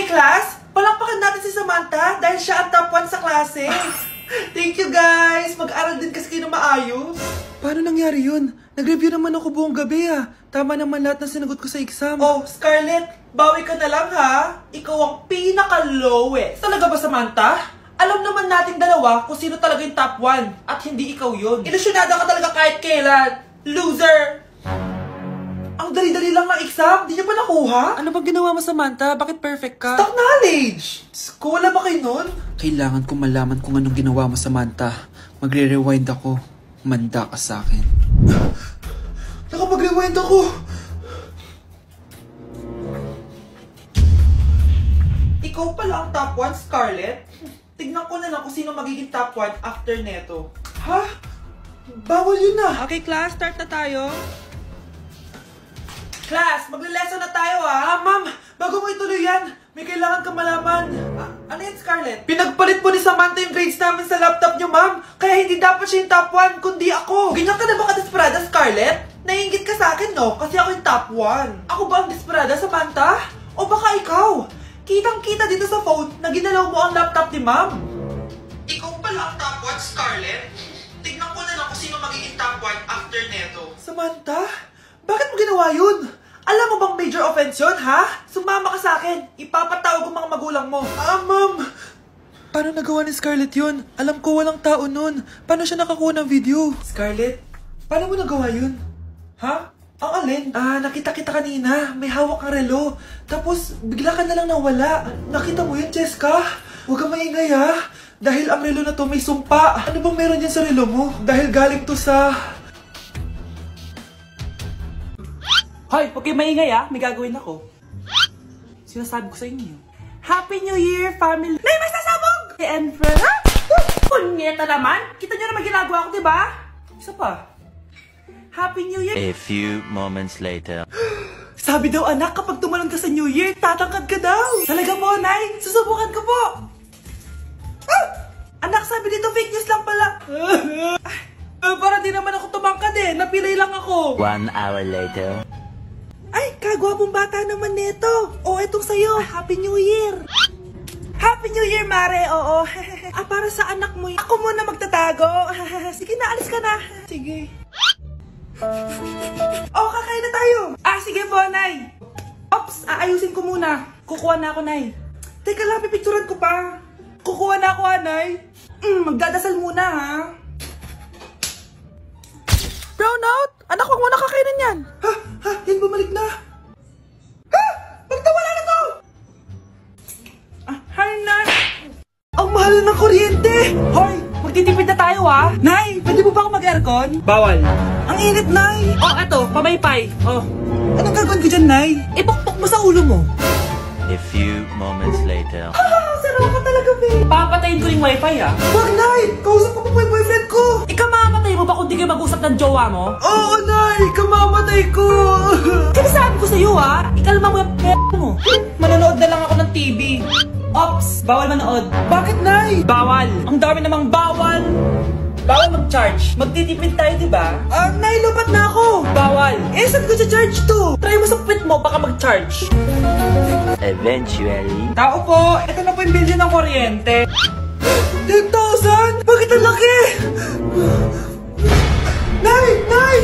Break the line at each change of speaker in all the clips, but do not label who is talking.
Okay, class? Palakpakan natin si Samantha dahil siya ang top 1 sa klase. Thank you, guys! Mag-aral din kasi kayo na maayos. Paano nangyari yun? Nag-review naman ako buong gabi Tama naman lahat ng sinagot ko sa exam. Oh, Scarlett, bawi ka na lang ha. Ikaw ang pinaka-lowest. Talaga ba, Samantha? Alam naman nating dalawa kung sino talaga yung top 1 at hindi ikaw yun. Ilusyonada ka talaga kahit kailan. Loser! Ang dali-dali lang ng exam, di niya pa nakuha? Ano bang ginawa mo, Samantha? Bakit perfect ka? Stock knowledge! Wala ba kayo nun? Kailangan ko malaman kung anong ginawa mo, Samantha. Magre-rewind ako. Manda ka sa akin. Nakapag-rewind ako! Ikaw pala ang top 1, Scarlett? Tignan ko na lang kung sino magiging top 1 after neto. Ha? Bawal yun na! Okay, class, start na tayo. Class, magle-lesson na tayo ma'am, bago mo ituloy yan, may kailangan ka malaman. Ano yan, Scarlett? Pinagpalit po ni Samantha yung grades namin sa laptop niyo, ma'am. Kaya hindi dapat siya yung top 1, kundi ako. Ganyan ka na ba ka-desperada, Scarlett? Naiingit ka sa akin, no? Kasi ako yung top 1. Ako ba ang desperada, Samantha? O baka ikaw? Kitang-kita dito sa phone na ginalaw mo ang laptop ni ma'am. Ikaw pala ang top 1, Scarlett? Tignan ko na lang kung sino magiging top 1 after neto. Samantha? Bakit mo ginawa yun? Alam mo bang major offense yun, ha? Sumama ka sa akin. Ipapatawag ang mga magulang mo. Ma'am! Paano nagawa ni Scarlett yun? Alam ko walang tao nun. Paano siya nakakuha ng video? Scarlett, paano mo nagawa yun? Ha? Ang alin? Nakita kita kanina. May hawak kang relo. Tapos, bigla ka na lang nawala. Nakita mo yun, Cheska? Huwag kang maingay, ha? Dahil ang relo na to may sumpa. Ano bang meron yan sa relo mo? Dahil galing to sa... Hoy, huwag kayo maingay may gagawin ako. Sinasabi ko sa inyo. Happy New Year, family! Nay, mas nasabog! And friend, Punyeta naman! Kita nyo naman ginagawa ko, diba? Isa pa. Happy New Year!
A few moments later.
Sabi daw anak, kapag tumalon ka sa New Year, tatangkad ka daw! Talaga po, Nay! Susubukan ko po! Anak, sabi dito fake news lang pala! Para di naman ako tumangkad napilay lang ako!
1 hour later.
Ay, kagwapong bata naman neto. Etong sa'yo. Happy New Year. Happy New Year, Mare. Oo. Para sa anak mo. Ako muna magtatago. Sige na, alis ka na. Sige. Kakain na tayo. Sige po, Nay. Ops, aayusin ko muna. Kukuha na ako, Nay. Teka lang, pipicturan ko pa. Kukuha na ako, Nay. Magdadasal muna, ha. Brownout! Anak, huwag mo na kakainin yan! Yan bumalik na! Magtawala na to! Hi, Nay! Ang mahal ng kuryente! Hoy! Magtitipid na tayo, Nay, pwede mo ba ako mag-aircon? Bawal. Ang init, Nay! Eto, pamaypay. Anong gagawin ko dyan, Nay? Ipokpok mo sa ulo mo.
A few moments later.
Sarap ka talaga, babe! Papatayin ko yung wifi, Wag, Nay! Kausap ko pa yung boyfriend ko! Ikamamatay mo ba kung di kayo mag-usap ng jowa mo? Oo, Nay! Kamamatay ko! Sinasabi ko sa'yo, ikalma mo yung mo. Manonood na lang ako ng TV. Ops! Bawal manood. Bakit, Nay? Bawal! Ang dami namang bawal! Bawal mag-charge. Magtitipid tayo, diba? Nay, lupat na ako! Bawal! Saan ko charge to? Try mo sa puwit mo, baka mag-charge.
Eventually.
Tao po! Ito na po yung bilhin ng kuryente. 10,000? Bakit ang laki? Nay! Nay!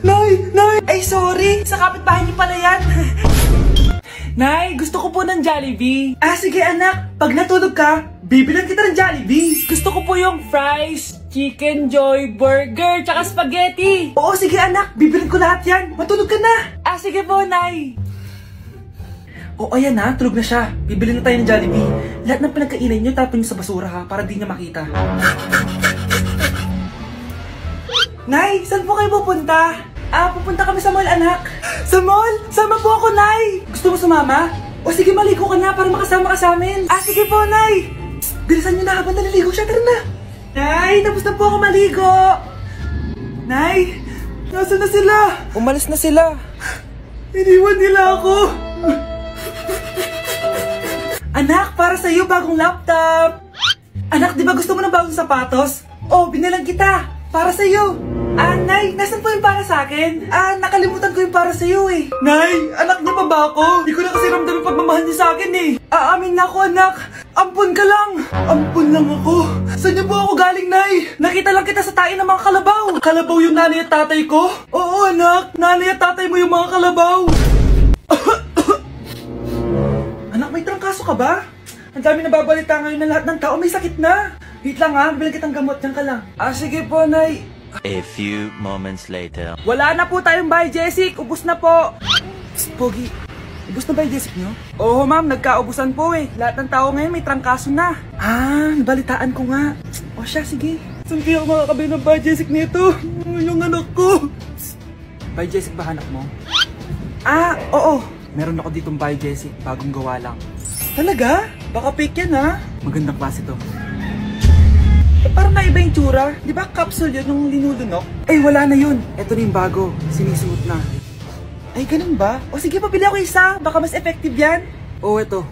Nay! Nay! Ay, sorry! Sa kapitbahay niyo pala yan. Nay, gusto ko po ng Jollibee. Sige anak, pag natulog ka, bibilan kita ng Jollibee. Gusto ko po yung fries, chicken joy, burger, tsaka spaghetti. Oo, sige anak, bibilan ko lahat yan. Matulog ka na. Sige po, Nay. Ayan tulog na siya. Bibilin na tayo ng Jollibee. Lahat ng pinagkainan niyo, tapon niyo sa basura para di niya makita. Nay, saan po kayo pupunta? Pupunta kami sa mall, anak. Sa mall? Sama po ako, Nay. Gusto mo sumama? Sige, maligo ka na para makasama ka sa amin. Sige po, Nay. Bilisan niyo na habang naliligo siya. Tara na. Nay, tapos na po ako maligo. Nay, nasaan na sila? Umalis na sila. Iniwan nila ako. Anak, para sa'yo bagong laptop. Anak, di ba gusto mo ng bagong sapatos? Binilang kita. Para sa'yo. Nay, nasan po yung para sa akin? Nakalimutan ko yung para sa'yo eh. Nay, anak niya pa ba ako? Di ko na kasi ramdam yung pagmamahal niya sa akin eh. Aamin na ako, anak. Ampun ka lang. Ampun lang ako. Saan niyo po ako galing, Nay? Nakita lang kita sa tayo ng mga kalabaw. Kalabaw yung nanay at tatay ko? Oo, anak. Nanay at tatay mo yung mga kalabaw. Anak, may trangkaso ka ba? Ang dami nababalita ngayon na lahat ng tao may sakit na. Wait lang ha, bilang kitang gamot. Diyan ka lang. Sige po, Nay.
A few moments later.
Wala na po tayong bahay, Jessic. Ubus na po. Psst, Pogi. Ubus na ba yung Jessic nyo? Oo, ma'am. Nagkaubusan po eh. Lahat ng tao ngayon may trangkaso na. Nabalitaan ko nga. O siya, sige. Saan kaya ako makakabili ng bahay, Jessic nito? Yung anak ko. Psst. Bahay, Jessic ba hanap mo? Oo. Meron ako ditong bahay, Jessic. Bagong gawa lang. Talaga? Baka fake yan ha? Magandang klase to. Parang naiba yung tsura. Di ba capsule yun nung linulunok? Wala na yun. Ito na yung bago. Sinisuot na. Ganun ba? O sige, pabili ako isa. Baka mas effective yan. Eto.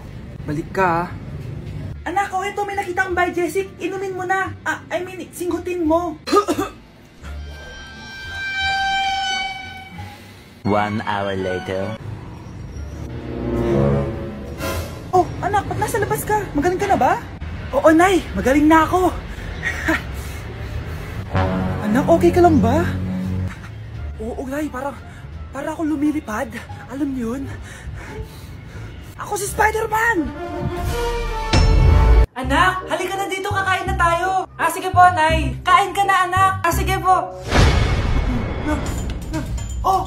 Balik ka Anak, ito. May nakita kang bahay, Jessic. Inumin mo na. Singgutin mo.
1 hour later.
Anak, ba't nasa labas ka? Magaling ka na ba? Oo, Nay. Magaling na ako. Anak, okay ka lang ba? Oo, Nay. Para ako lumilipad. Alam niyo yun? Ako si Spider-Man! Anak, halika na dito. Kakain na tayo. Sige po, Nay. Kain ka na, anak. Sige po.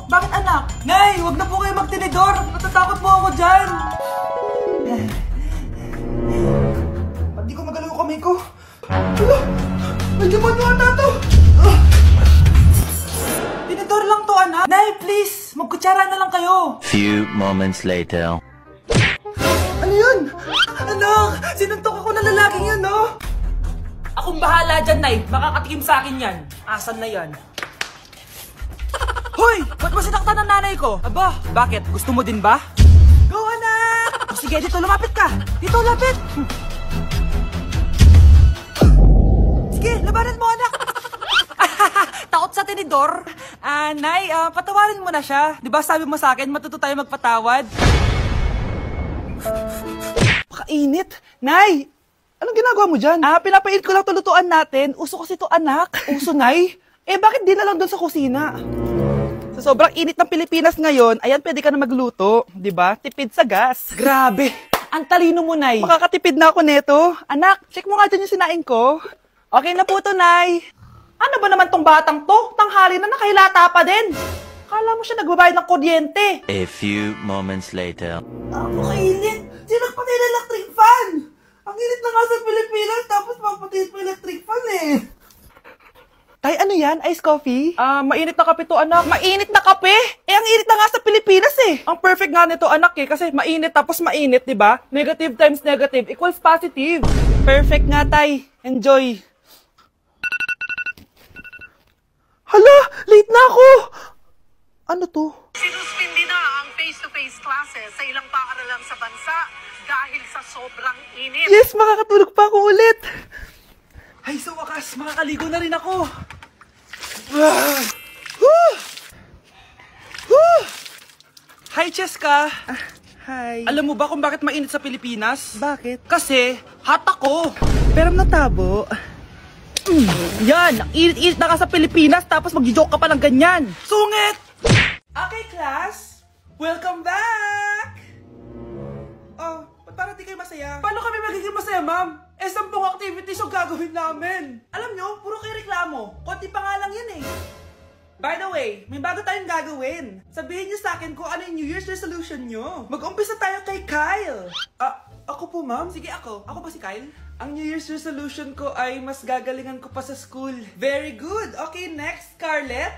Bakit anak? Nay, wag na po kayo magtinidor. Natatakot po ako dyan. Hindi ko magalaw yung kamay ko. May demonyo ata to. Tinidor lang to, anak. Nay, please. Magkutsara na lang kayo.
Few moments later.
Ano yun? Anak, sinuntok ako na lalaking yun, no? Akong bahala dyan, Nay. Makakatikim sa akin yan. Asan na yan? Hoy! Ba't mo sinaktan ng nanay ko? Aba, bakit? Gusto mo din ba? Go, anak! Sige, dito lumapit ka. Dito, lapit. Sige, labanan mo, anak. Takot sa tinidor. Nay, patawarin mo na siya. Di ba sabi mo sa akin, matuto tayo magpatawad? Pakainit. Nay, anong ginagawa mo dyan? Pinapainit ko lang to lutuan natin. Uso kasi to, anak. Uso, Nay? Bakit di na lang doon sa kusina? Sa sobrang init ng Pilipinas ngayon, ayan, pwede ka na magluto. Diba? Tipid sa gas. Grabe! Ang talino mo, Nay. Makakatipid na ako neto. Anak, check mo nga dyan yung sinain ko. Okay na po to, Nay. Ano ba naman tong batang to? Tanghali na nakahilata pa din. Kala mo siya nagbabayad ng kuryente.
A few moments later.
Kainit. Sinakpatay na electric fan. Ang init na nga sa Pilipinas, tapos mapatay pa electric fan eh. Tay, ano yan? Ice coffee? Mainit na kape to, anak. Mainit na kape? Ang init na nga sa Pilipinas eh. Ang perfect nga nito, anak eh. Kasi mainit tapos mainit, di ba? Negative times negative equals positive. Perfect nga, Tay. Enjoy. Hala! Late na ako! Ano to?
Sinuspindi na ang face-to-face classes sa ilang paaralan sa bansa dahil sa sobrang init.
Yes! Makakatulog pa ako ulit! Ay, sa wakas, makakaligo na rin ako. Hi, Cheska. Hi. Alam mo ba kung bakit mainit sa Pilipinas? Bakit? Kasi, hot ako. Pero natabo. Yan, ang init-init na ka sa Pilipinas, tapos mag-joke ka pa ng ganyan. Sungit! Okay, class. Welcome back! Para di kayo masaya. Paano kami magiging masaya, ma'am? 10 activities ang gagawin namin. Alam nyo, puro kayo reklamo. Konti pa nga lang yan eh. By the way, may bago tayong gagawin. Sabihin nyo sa akin kung ano yung New Year's resolution nyo. Mag-umpisa tayo kay Kyle. Ako po, ma'am? Sige, ako. Ako ba si Kyle? Ang New Year's resolution ko ay mas gagalingan ko pa sa school. Very good. Okay, next, Scarlett.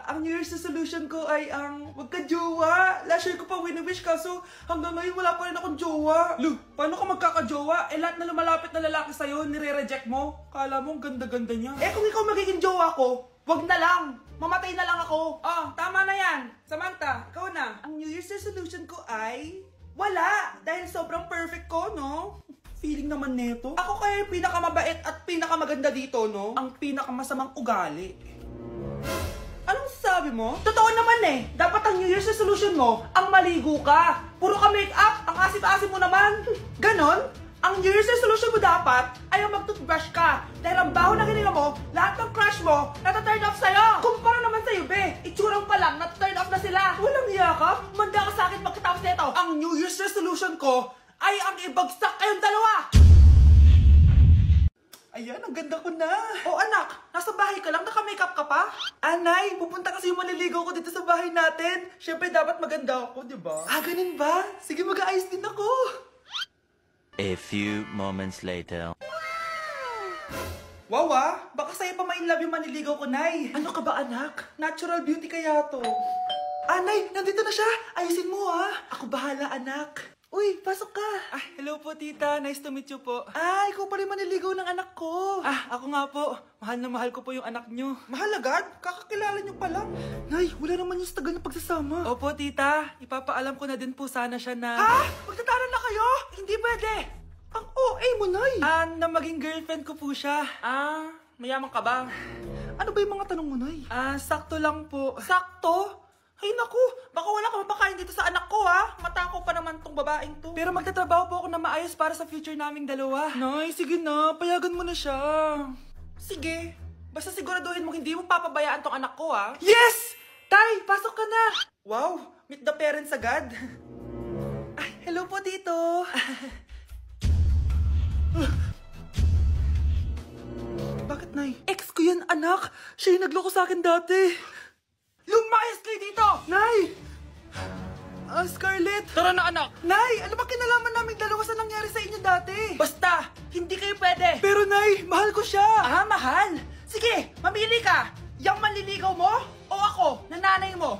Ang New Year's resolution ko ay ang magka-jowa. Last year ko pa wini-wish kaso hanggang ngayon wala pa rin akong jowa. Lu, paano ka magkaka-jowa? Lahat na lumalapit na lalaki sa'yo, nire-reject mo. Kala mo ang ganda-ganda niya. Kung ikaw magiging jowa ko, wag na lang. Mamatay na lang ako. Tama na yan. Samantha, ikaw na. Ang New Year's resolution ko ay wala. Dahil sobrang perfect ko, no? Feeling naman neto. Ako kaya yung pinakamabait at pinakamaganda dito, no? Ang pinakamasamang ugali. sinasabi mo? Totoo naman eh. Dapat ang New Year's resolution mo, ang maligo ka. Puro ka make-up, ang asim-asim mo naman. Ganon? Ang New Year's resolution mo dapat ay ang mag-toothbrush ka. Dahil ang baho na hininga mo, lahat ng crush mo, nata-turn off sa'yo. Kumpara naman sa'yo, be. Itsurang pa lang, nata-turn off na sila. Walang iya ka? Manda ka sa akin pagkatapos nito. Ang New Year's resolution ko ay ang ibagsak kayong dalawa. Ayan, ang ganda ko na. Oh anak, nasa bahay ka lang, naka-makeup ka pa? Anay, pupunta kasi yung maliligaw ko dito sa bahay natin. Siyempre dapat maganda ako, di ba? Ah, ganun ba? Sige, mag-aayos din ako.
A few moments later.
Wow ah, baka sa'yo pa ma-inlove yung maniligaw ko, Nay. Ano ka ba anak? Natural beauty kaya to. Nay, nandito na siya. Ayusin mo ah. Ako bahala anak. Uy, pasok ka. Hello po tita. Nice to meet you po. Ikaw pa rin maniligaw ng anak ko. Ako nga po. Mahal na mahal ko po yung anak nyo. Mahal agad? Kakakilala nyo pa lang. Nay, wala naman yung tagal na pagsasama. Opo tita, ipapaalam ko na din po sana siya na... Magtataran na kayo? Hindi pwede. Ang OA mo, Nay. Na maging girlfriend ko po siya. Mayaman ka ba? Ano ba yung mga tanong mo, Nay? Sakto lang po. Sakto? Ay naku, baka wala ka mapakain dito sa anak ko ha. Matako pa naman tong babaeng to. Pero magtatrabaho po ako na maayos para sa future naming dalawa. Nay, sige na, payagan mo na siya. Sige, basta siguraduhin mo hindi mo papabayaan tong anak ko ha. Yes! Tay, pasok ka na. Wow, meet the parents agad. Hello po dito. Bakit, Nay? Ex ko yan, anak. Siya yung nagloko sa akin dati. Lumayas kayo dito! Nay! Scarlett! Tara na, anak! Nay! Ano ba kinalaman namin dalawa sa nangyari sa inyo dati? Basta! Hindi kayo pwede! Pero, Nay! Mahal ko siya! Mahal? Sige! Mamili ka! Yang manliligaw mo? O ako, na nanay mo?